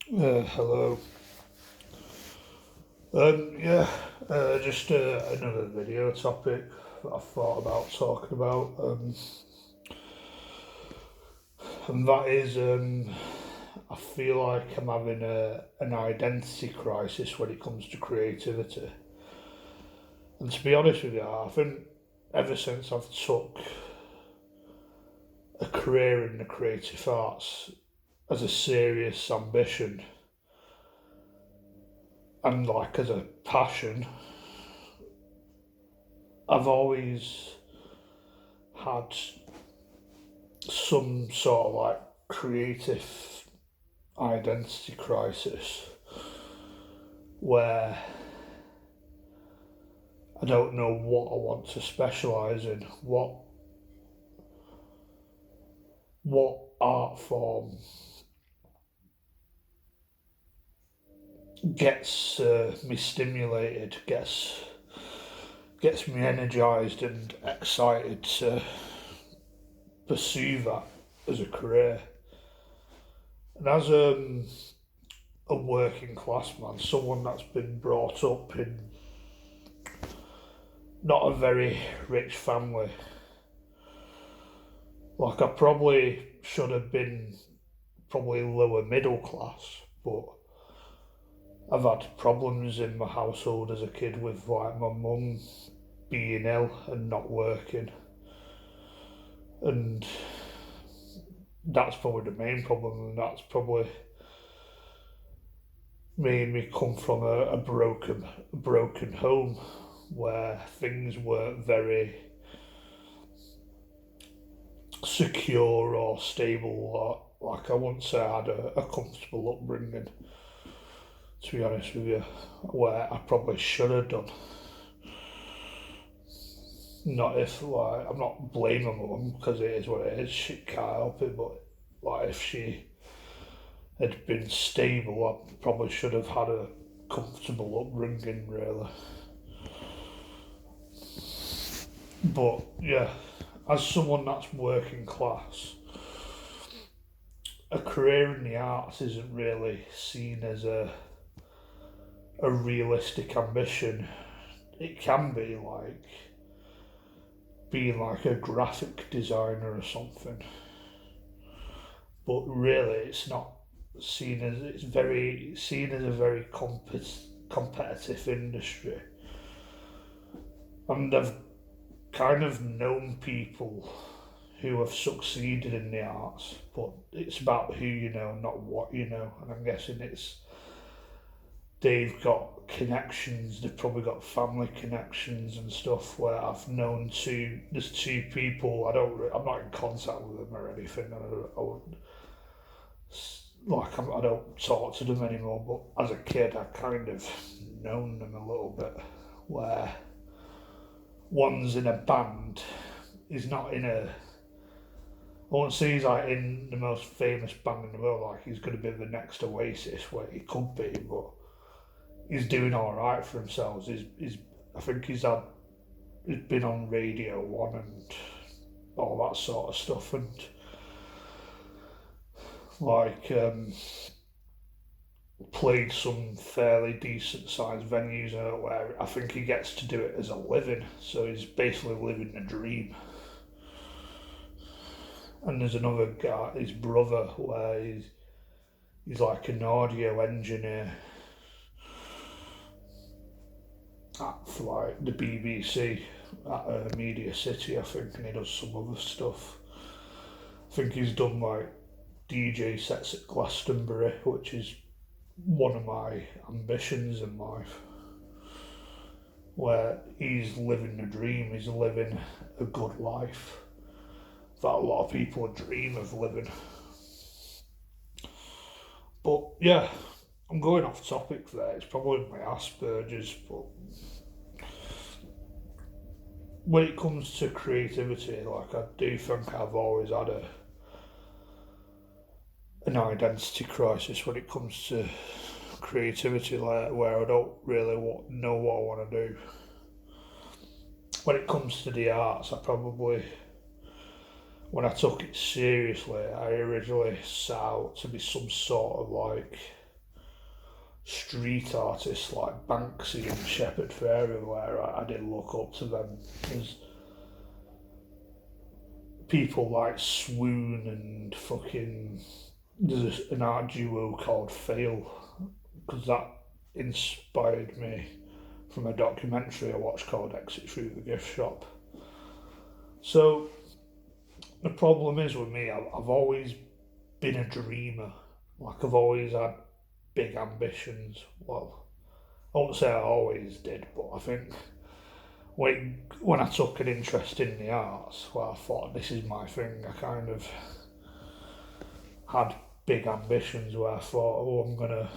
Hello. Yeah, just another video topic that I thought about talking about, and that is, I feel like I'm having an identity crisis when it comes to creativity. And to be honest with you, I think ever since I've took a career in the creative arts as a serious ambition and like as a passion, I've always had some sort of like creative identity crisis where I don't know what I want to specialise in, what art form gets me stimulated, gets me energised and excited to pursue that as a career. And as a working class man, someone that's been brought up in not a very rich family, like I probably should have been probably lower middle class, but I've had problems in my household as a kid with like my mum being ill and not working, and that's probably the main problem, and that's probably made me come from a broken home where things weren't very secure or stable, or like I wouldn't say I had a comfortable upbringing, to be honest with you, where I probably should have done. Not if like I'm not blaming my mum because it is what it is. She can't help it, but like if she had been stable, I probably should have had a comfortable upbringing, really. But yeah, as someone that's working class, a career in the arts isn't really seen as a realistic ambition. It can be like being like a graphic designer or something, but really it's not seen as it's very seen as a very competitive industry. And I've kind of known people who have succeeded in the arts, but it's about who you know, not what you know. And I'm guessing it's they've got connections, they've probably got family connections and stuff. Where I've known there's two people. I'm not in contact with them or anything. I wouldn't, I don't talk to them anymore. But as a kid, I kind of known them a little bit. Where one's in a band, he's not in a. I won't say he's like in the most famous band in the world, like he's going to be the next Oasis, where he could be, but he's doing all right for himself. I think he's been on Radio One and all that sort of stuff, and like played some fairly decent sized venues where I think he gets to do it as a living. So he's basically living a dream. And there's another guy, his brother, where he's like an audio engineer at like the BBC at Media City, I think, and he does some other stuff. I think he's done like DJ sets at Glastonbury, which is one of my ambitions in life. Where he's living the dream, he's living a good life that a lot of people dream of living. But yeah, I'm going off topic there. It's probably my Asperger's, but when it comes to creativity, like I do think I've always had an identity crisis when it comes to creativity, like where I don't really know what I want to do. When it comes to the arts, when I took it seriously, I originally set out to be some sort of like street artists like Banksy and Shepard Fairey, where I did look up to them as people like Swoon and fucking. There's an art duo called Fail, because that inspired me from a documentary I watched called Exit Through the Gift Shop. So the problem is with me, I've always been a dreamer. Like I've always had big ambitions. Well, I won't say I always did, but I think when I took an interest in the arts, well, I thought this is my thing. I kind of had big ambitions where I thought, oh, I'm gonna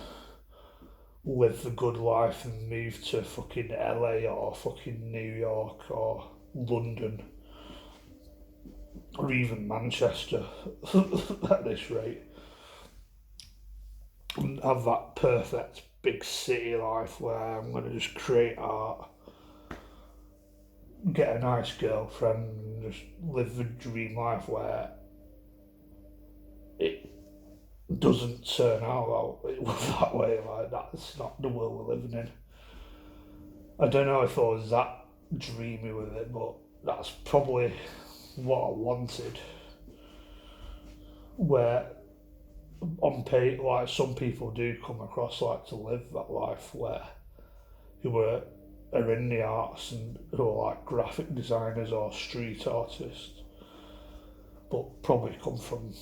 live the good life and move to fucking LA or fucking New York or London or even Manchester at this rate, and have that perfect big city life where I'm going to just create art, get a nice girlfriend, and just live the dream life where it doesn't turn out that way. Like that's not the world we're living in. I don't know if I was that dreamy with it, but that's probably what I wanted. Where on pay, like some people do come across like to live that life where who are in the arts and who are like graphic designers or street artists, but probably come from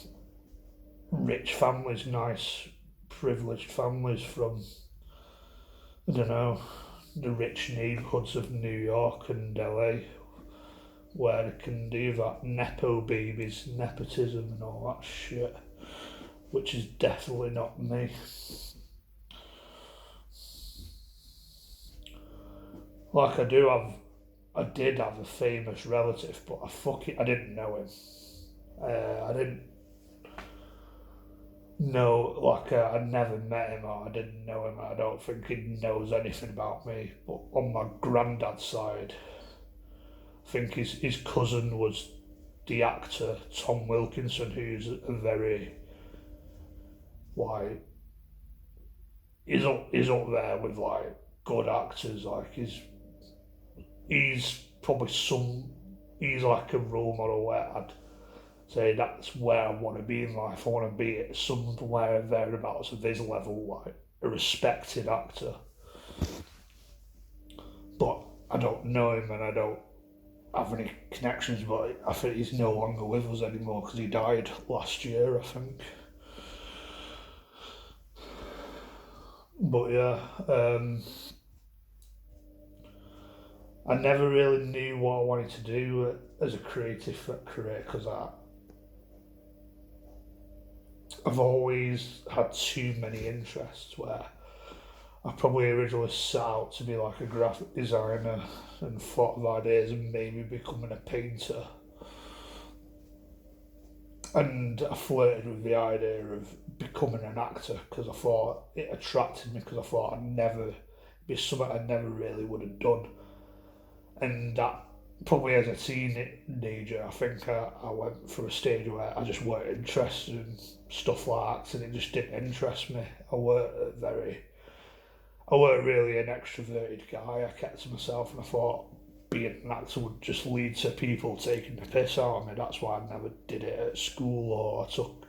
rich families, nice privileged families from, I don't know, the rich neighbourhoods of New York and LA, where they can do that nepo babies, nepotism and all that shit, which is definitely not me. Like I did have a famous relative, but I didn't know him. I didn't know, like I'd never met him or I didn't know him. I don't think he knows anything about me. But on my granddad's side, I think his cousin was the actor Tom Wilkinson, who's a very like he's up there with like good actors. Like he's probably he's like a role model where I'd say that's where I want to be in life. I want to be at somewhere thereabouts of his level, like a respected actor. But I don't know him and I don't have any connections, but I think he's no longer with us anymore because he died last year, I think. But yeah, I never really knew what I wanted to do as a creative career because I've always had too many interests where I probably originally set out to be like a graphic designer and thought of ideas and maybe becoming a painter. And I flirted with the idea of becoming an actor because I thought it attracted me because I thought I'd never be something I never really would have done. And that probably as a teenager, I think I went through a stage where I just weren't interested in stuff like acting. It just didn't interest me. I weren't really an extroverted guy. I kept to myself and I thought being an actor would just lead to people taking the piss out of me. That's why I never did it at school or I took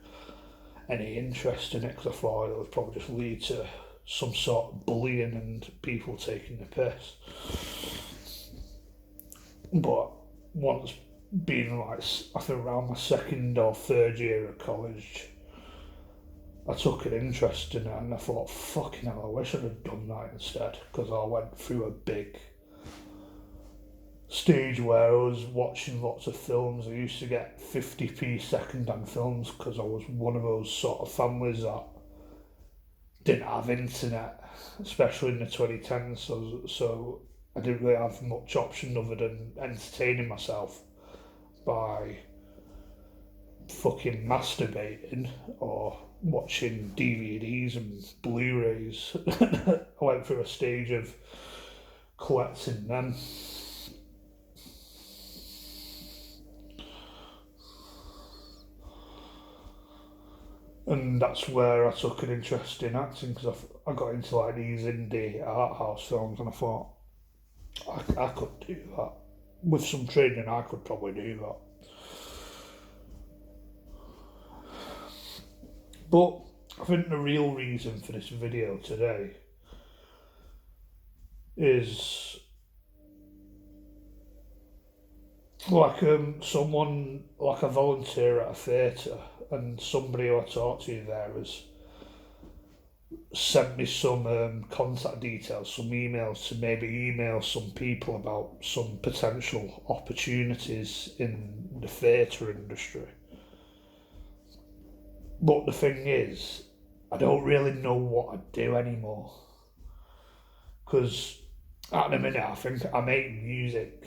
any interest in it because I thought it would probably just lead to some sort of bullying and people taking the piss. But once being like, I think around my second or third year of college, I took an interest in it and I thought, fucking hell, I wish I'd have done that instead because I went through a big stage where I was watching lots of films. I used to get 50p second-hand films because I was one of those sort of families that didn't have internet, especially in the 2010s, so I didn't really have much option other than entertaining myself by fucking masturbating or watching DVDs and Blu-rays. I went through a stage of collecting them. And that's where I took an interest in acting because I got into like these indie art house films and I thought I could do that. With some training, I could probably do that. But I think the real reason for this video today is like someone, like a volunteer at a theatre, and somebody who I talked to there has sent me some contact details, some emails to maybe email some people about some potential opportunities in the theatre industry. But the thing is, I don't really know what I do anymore. Because at the minute, I think I make music,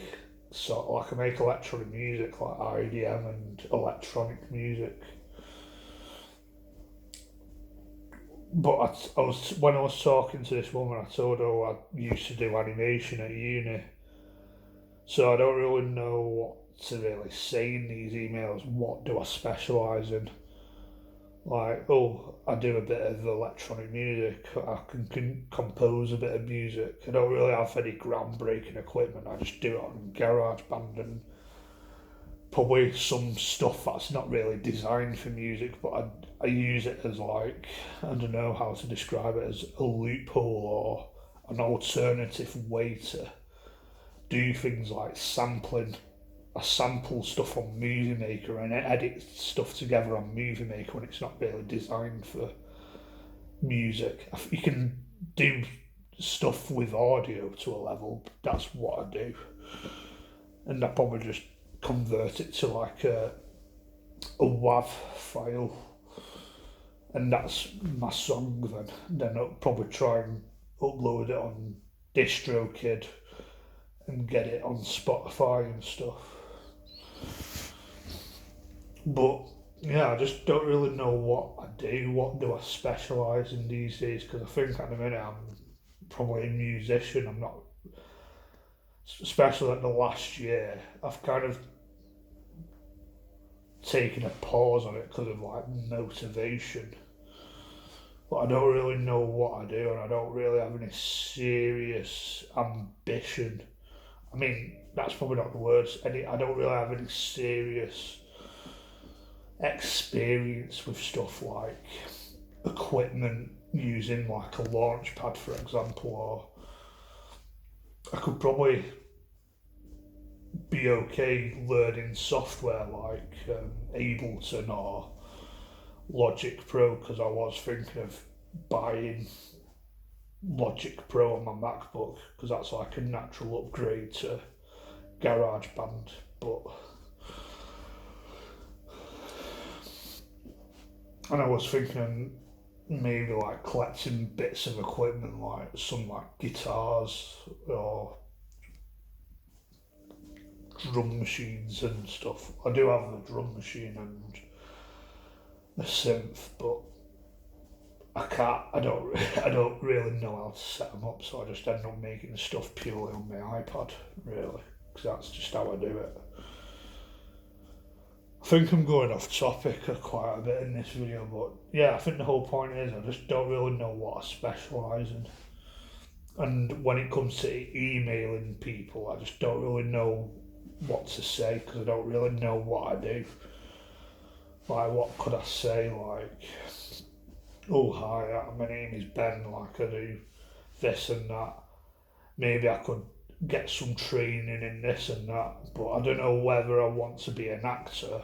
sort of like I make electronic music, like IDM and electronic music. But I was when I was talking to this woman, I told her I used to do animation at uni, so I don't really know what to really say in these emails. What do I specialise in? Like, oh, I do a bit of electronic music. I can compose a bit of music. I don't really have any groundbreaking equipment. I just do it on GarageBand and probably some stuff that's not really designed for music, but I use it as like, I don't know how to describe it, as a loophole or an alternative way to do things like sampling. I sample stuff on Movie Maker and edit stuff together on Movie Maker when it's not really designed for music. You can do stuff with audio to a level, but that's what I do. And I probably just convert it to like a WAV file, and that's my song then. Then I'll probably try and upload it on DistroKid and get it on Spotify and stuff. But yeah, I just don't really know what I do. What do I specialise in these days? Because I think at the minute I'm probably a musician. I'm not, especially in the last year. I've kind of taken a pause on it because of like motivation. But I don't really know what I do, and I don't really have any serious ambition. I mean, that's probably not the words. I don't really have any serious experience with stuff like equipment using like a launch pad, for example, or I could probably be okay learning software like Ableton or Logic Pro, because I was thinking of buying Logic Pro on my MacBook because that's like a natural upgrade to GarageBand. But and I was thinking maybe like collecting bits of equipment, like some like guitars or drum machines and stuff. I do have a drum machine and a synth, but I can't. I don't. I don't really know how to set them up, so I just end up making stuff purely on my iPad, really, because that's just how I do it. I think I'm going off topic quite a bit in this video, but yeah, I think the whole point is I just don't really know what I specialise in. And when it comes to emailing people, I just don't really know what to say because I don't really know what I do. Like, what could I say? Like, oh, hi, my name is Ben, like, I do this and that. Maybe I could get some training in this and that, but I don't know whether I want to be an actor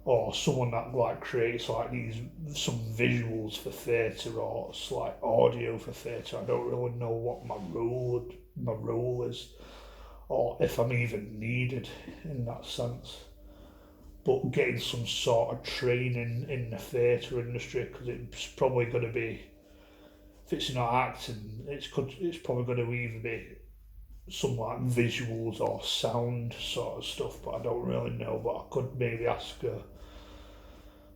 or someone that like creates like these some visuals for theatre or like audio for theatre. I don't really know what my role is, or if I'm even needed in that sense. But getting some sort of training in the theatre industry, because it's probably going to be, if it's not acting, it's probably going to either be some like visuals or sound sort of stuff, but I don't really know. But I could maybe ask her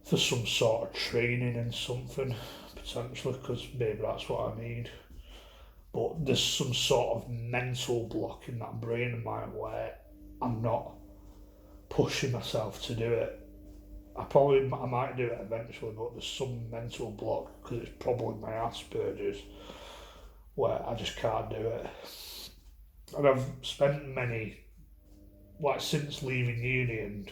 for some sort of training in something potentially, because maybe that's what I need. But there's some sort of mental block in that brain of mine where I'm not pushing myself to do it. I might do it eventually, but there's some mental block because it's probably my Asperger's where I just can't do it. And I've spent many, like since leaving uni and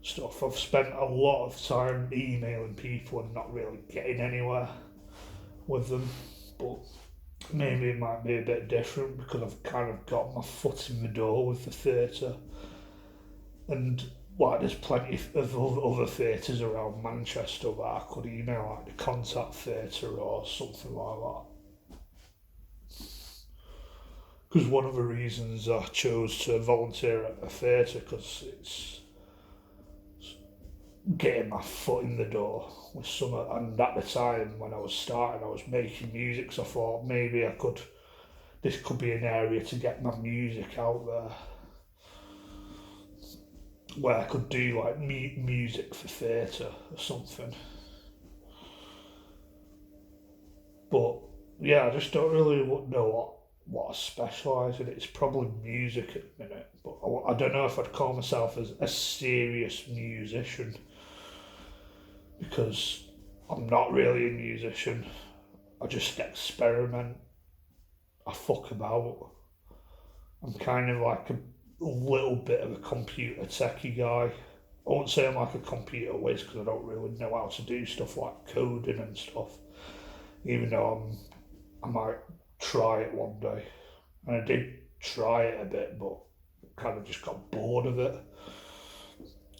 stuff, I've spent a lot of time emailing people and not really getting anywhere with them. But maybe it might be a bit different because I've kind of got my foot in the door with the theatre. And like there's plenty of other theatres around Manchester that I could email, like the Contact Theatre or something like that. Because one of the reasons I chose to volunteer at a theatre because it's getting my foot in the door with some. And at the time when I was starting, I was making music, so I thought maybe this could be an area to get my music out there, where I could do like music for theatre or something. But yeah, I just don't really know what I specialise in. It's probably music at the minute, but I don't know if I'd call myself as a serious musician because I'm not really a musician. I just experiment. I fuck about. I'm kind of like a little bit of a computer techie guy. I won't say I'm like a computer whiz because I don't really know how to do stuff like coding and stuff. Even though I might try it one day. And I did try it a bit, but kind of just got bored of it.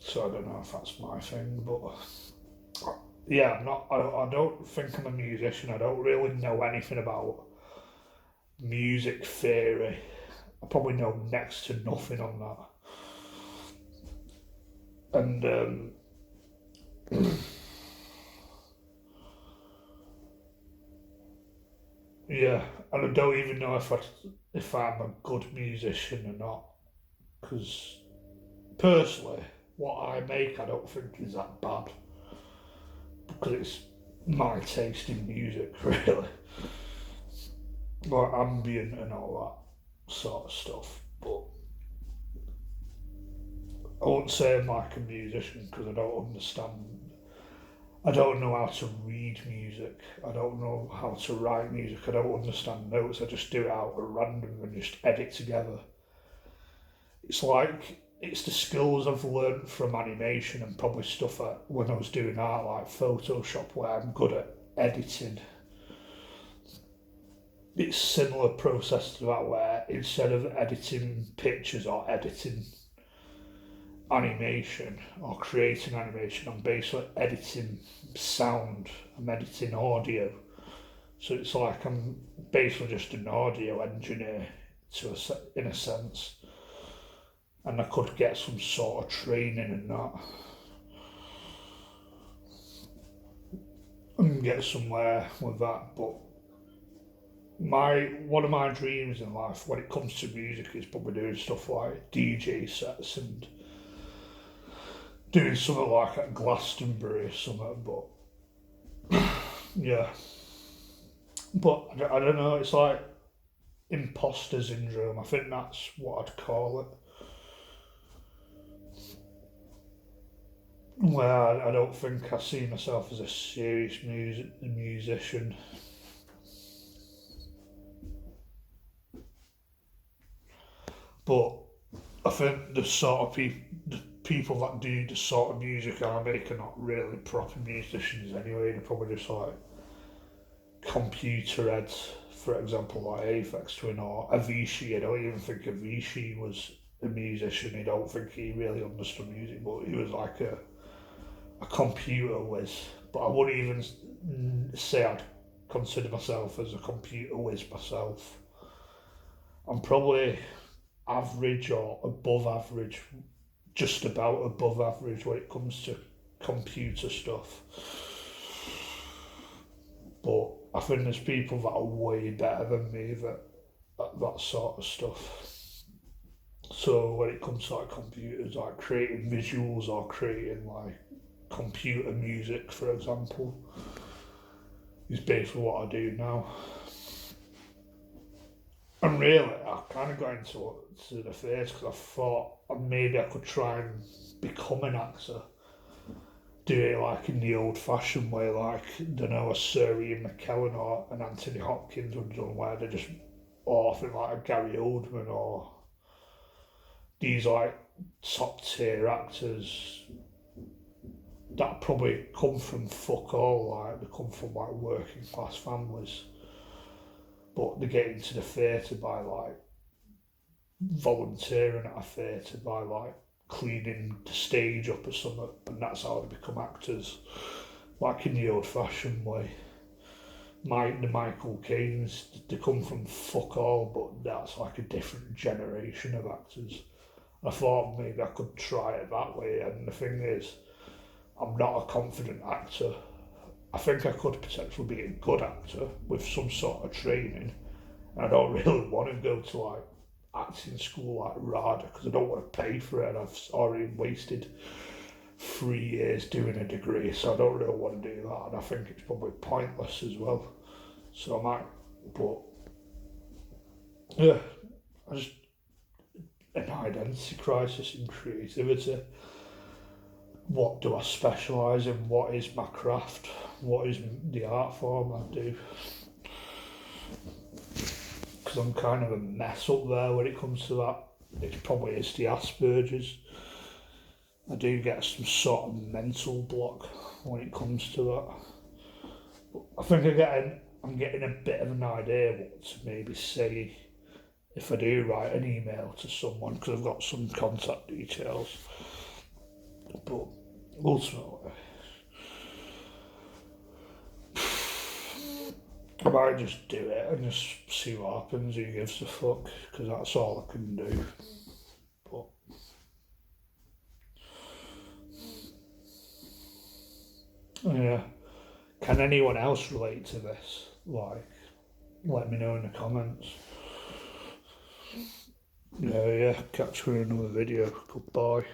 So I don't know if that's my thing, but yeah, I'm not. I don't think I'm a musician. I don't really know anything about music theory. I probably know next to nothing on that. And yeah, and I don't even know if I'm a good musician or not. Because personally, what I make, I don't think is that bad. Because it's my taste in music, really. Like ambient and all that sort of stuff. But I won't say I'm like a musician because I don't understand. I don't know how to read music. I don't know how to write music. I don't understand notes. I just do it out at random and just edit together. It's like it's the skills I've learned from animation and probably stuff when I was doing art like Photoshop where I'm good at editing. It's similar process to that where instead of editing pictures or editing animation or creating animation, I'm basically editing sound, I'm editing audio. So it's like I'm basically just an audio engineer in a sense. And I could get some sort of training in that and get somewhere with that. But one of my dreams in life when it comes to music is probably doing stuff like DJ sets and doing something like at Glastonbury or something. But yeah, but I don't know. It's like Imposter Syndrome. I think that's what I'd call it. Well, I don't think I see myself as a serious musician. But I think the people that do the sort of music I make are not really proper musicians anyway. They're probably just like computer heads, for example, like Aphex Twin or Avicii. I don't even think Avicii was a musician. I don't think he really understood music, but he was like a computer whiz. But I wouldn't even say I'd consider myself as a computer whiz myself. I'm probably average or above average, just about above average when it comes to computer stuff. But I think there's people that are way better than me at that sort of stuff. So when it comes to like computers, like creating visuals or creating like computer music, for example, is basically what I do now. And really, I kind of got into the theatre because I thought maybe I could try and become an actor. do it like in the old-fashioned way, like, I don't know, a Sir Ian McKellen or an Anthony Hopkins would have done, where they're just orphan like a Gary Oldman or these like top tier actors that probably come from fuck all, like they come from like working class families, but they get into the theatre by like volunteering at a theatre, by like cleaning the stage up or something, and that's how they become actors, like in the old fashioned way. The Michael Caines, they come from fuck all, but that's like a different generation of actors. I thought maybe I could try it that way, and the thing is, I'm not a confident actor. I think I could potentially be a good actor with some sort of training, and I don't really want to go to like acting school like RADA because I don't want to pay for it, and I've already wasted 3 years doing a degree, so I don't really want to do that, and I think it's probably pointless as well. So I might, but yeah, I just an identity crisis in creativity. What do I specialise in? What is my craft? What is the art form I do? Because I'm kind of a mess up there when it comes to that. It probably is the Asperger's. I do get some sort of mental block when it comes to that. But I think I'm getting a bit of an idea what to maybe say if I do write an email to someone, because I've got some contact details. But ultimately, I might just do it and just see what happens. Who gives a fuck? Because that's all I can do. But yeah, can anyone else relate to this? Like, let me know in the comments. Yeah, catch you in another video. Goodbye.